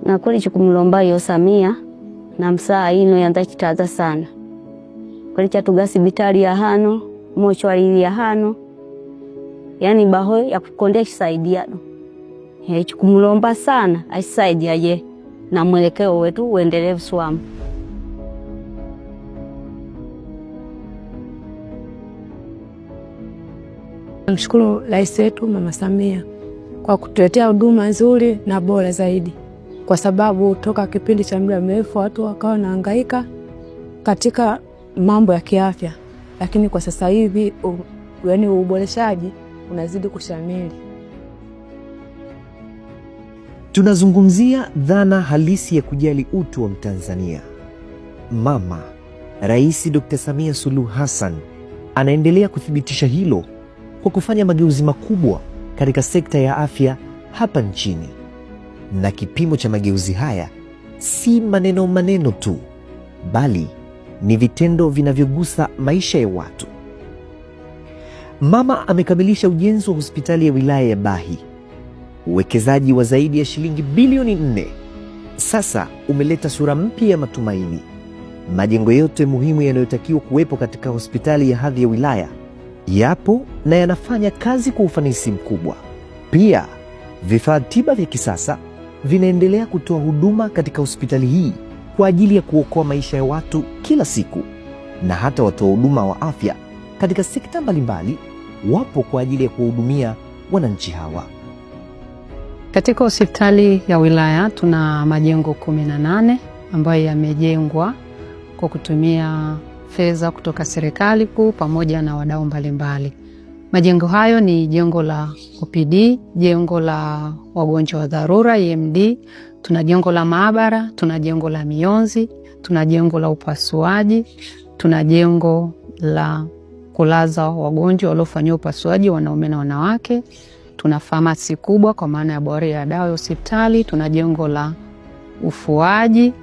Na kweli chikumulomba yo Samia na msaa ino yandachitaza sana. Kweli chatugasi bitali ya hano, mochwari ya hano. Yani baho ya kukonde chisaidia. Chikumulomba sana asaidia ye na mwelekeo wetu uendelevu swamu. Namshukuru Rais wetu Mama Samia kwa kutuletea huduma nzuri na bora zaidi, kwa sababu toka kipindi cha muda mrefu watu wakawa wanahangaika katika mambo ya kiafya, lakini kwa sasa hivi yani uboreshaji unazidi kushamili. Tunazungumzia dhana halisi ya kujali utu wa Mtanzania. Mama Rais Dr. Samia Suluhu Hassan anaendelea kuthibitisha hilo kwa kufanya mageuzi makubwa katika sekta ya afya hapa nchini. Na kipimo cha mageuzi haya si maneno tu, bali ni vitendo vinavyogusa maisha ya watu. Mama amekamilisha ujenzi wa hospitali ya wilaya ya Bahi. Uwekezaji wa zaidi ya shilingi bilioni 4 sasa umeleta sura mpya ya matumaini. Majengo yote muhimu yanayotakiwa kuwepo katika hospitali ya hadhi ya wilaya yapo na yanafanya kazi kwa ufanisi mkubwa. Pia vifaa tiba vya kisasa vinaendelea kutoa huduma katika hospitali hii kwa ajili ya kuokoa maisha ya watu kila siku. Na hata watoa huduma wa afya katika sekta mbalimbali wapo kwa ajili ya kuhudumia wananchi hawa. Katika hospitali ya wilaya tuna majengo 18 ambayo yamejengwa kwa kutumia fedha kutoka serikali kuu pamoja na wadau mbalimbali. Majengo hayo ni jengo la OPD, jengo la wagonjwa wa dharura EMD, tuna jengo la maabara, tuna jengo la mionzi, tuna jengo la upasuaji, tuna jengo la kulaza wagonjwa waliofanywa upasuaji wanaume na wanawake, tuna famasi kubwa kwa maana ya bora ya dawa ya hospitali, tuna jengo la ufuaji,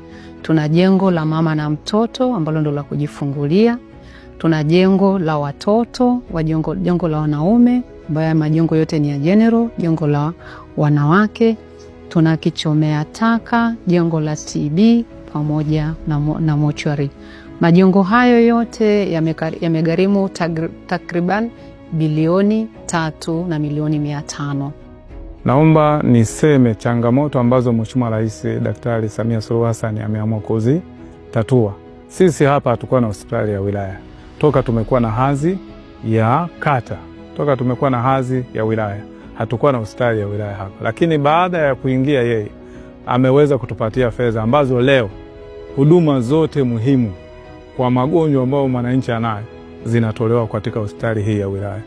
tuna jengo la mama na mtoto ambalo ndo la kujifungulia, tuna jengo la watoto, jengo la wanaume ambayo majengo yote ni ya general, jengo la wanawake, tuna kichomea taka, jengo la TB pamoja na mochwari. Majengo hayo yote yamegharimu takriban bilioni 3 na milioni 500. Naomba niseme changamoto ambazo Mheshimiwa Rais Daktari Samia Suluhu Hassan ameamua kuzitatua. Sisi hapa hatukuwa na hospitali ya wilaya. Toka tumekuwa na hadhi ya kata, toka tumekuwa na hadhi ya wilaya, hatukuwa na hospitali ya wilaya hapa. Lakini baada ya kuingia yeye, ameweza kutupatia fedha ambazo leo huduma zote muhimu kwa magonjwa ambayo mwananchi anayo zinatolewa katika hospitali hii ya wilaya.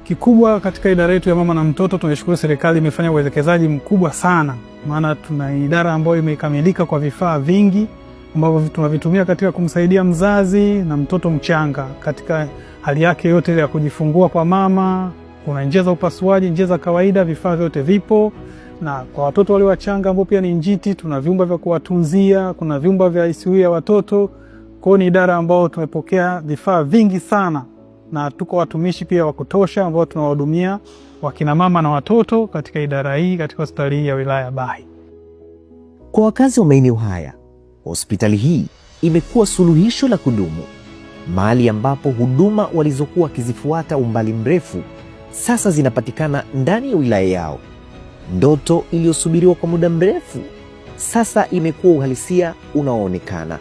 Kikubwa katika idara yetu ya mama na mtoto, tunashukuru serikali imefanya uwekezaji mkubwa sana, maana tuna idara ambayo imekamilika kwa vifaa vingi ambavyo tunavitumia katika kumsaidia mzazi na mtoto mchanga katika hali yake yote ya kujifungua kwa mama. Kuna njia za upasuaji, njia za kawaida, vifaa vyote vipo. Na kwa watoto wale wachanga ambao pia ni njiti, tuna vyumba vya kuwatunzia, kuna vyumba vya ICU ya watoto. Kwa ni idara ambao tumepokea vifaa vingi sana, na tuko watumishi pia wa kutosha ambao tunawahudumia wakina mama na watoto katika idara hii, katika hospitali hii ya wilaya ya Bahi. Kwa wakazi wa maeneo haya, hospitali hii imekuwa suluhisho la kudumu, mahali ambapo huduma walizokuwa wakizifuata umbali mrefu sasa zinapatikana ndani ya wilaya yao. Ndoto iliyosubiriwa kwa muda mrefu sasa imekuwa uhalisia unaoonekana.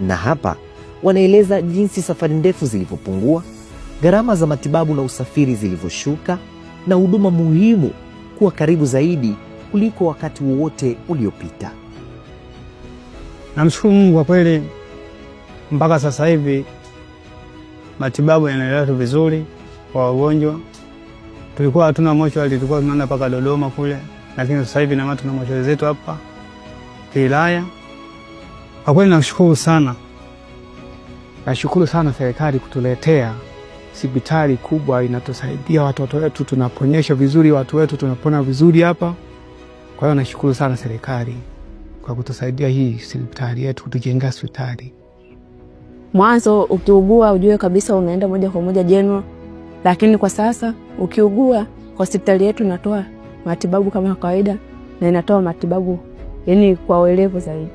Na hapa wanaeleza jinsi safari ndefu zilivyopungua, gharama za matibabu na usafiri zilivyoshuka, na huduma muhimu kuwa karibu zaidi kuliko wakati wowote uliopita. Namshukuru Mungu kwa kweli, mpaka sasa hivi matibabu yanaendelea vizuri kwa wagonjwa. Tulikuwa hatuna mochwari, tulikuwa tunaenda paka Dodoma kule, lakini sasa hivi na tuna mochwari zetu hapa wilaya. Kwa kweli nashukuru sana. Nashukuru sana serikali kutuletea hospitali kubwa, inatusaidia watoto wetu, tunaponyesha vizuri watu wetu, tunapona vizuri hapa. Kwa hiyo nashukuru sana serikali kwa kutusaidia hii hospitali yetu, kutujenga hospitali. Mwanzo ukiugua ujue kabisa unaenda moja kwa moja general, lakini kwa sasa ukiugua hospitali yetu inatoa matibabu kama kawaida na inatoa matibabu yani kwa uelevu zaidi.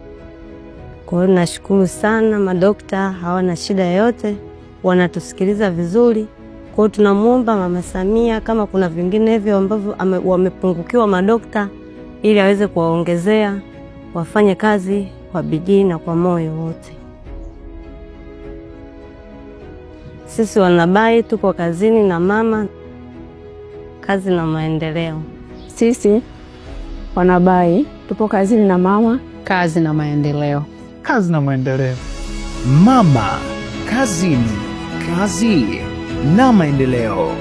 Kwa hiyo nashukuru sana, madokta hawana shida yoyote, wanatusikiliza vizuri. Kwa hiyo tunamuomba Mama Samia kama kuna vinginevyo ambavyo wamepungukiwa madokta, ili aweze kuwaongezea, wafanye kazi kwa bidii na kwa moyo wote. Sisi wanabai tuko kazini na mama, kazi na maendeleo. Sisi wanabai tupo kazini na mama, kazi na maendeleo. Kazi na maendeleo. Mama kazini, kazi na maendeleo.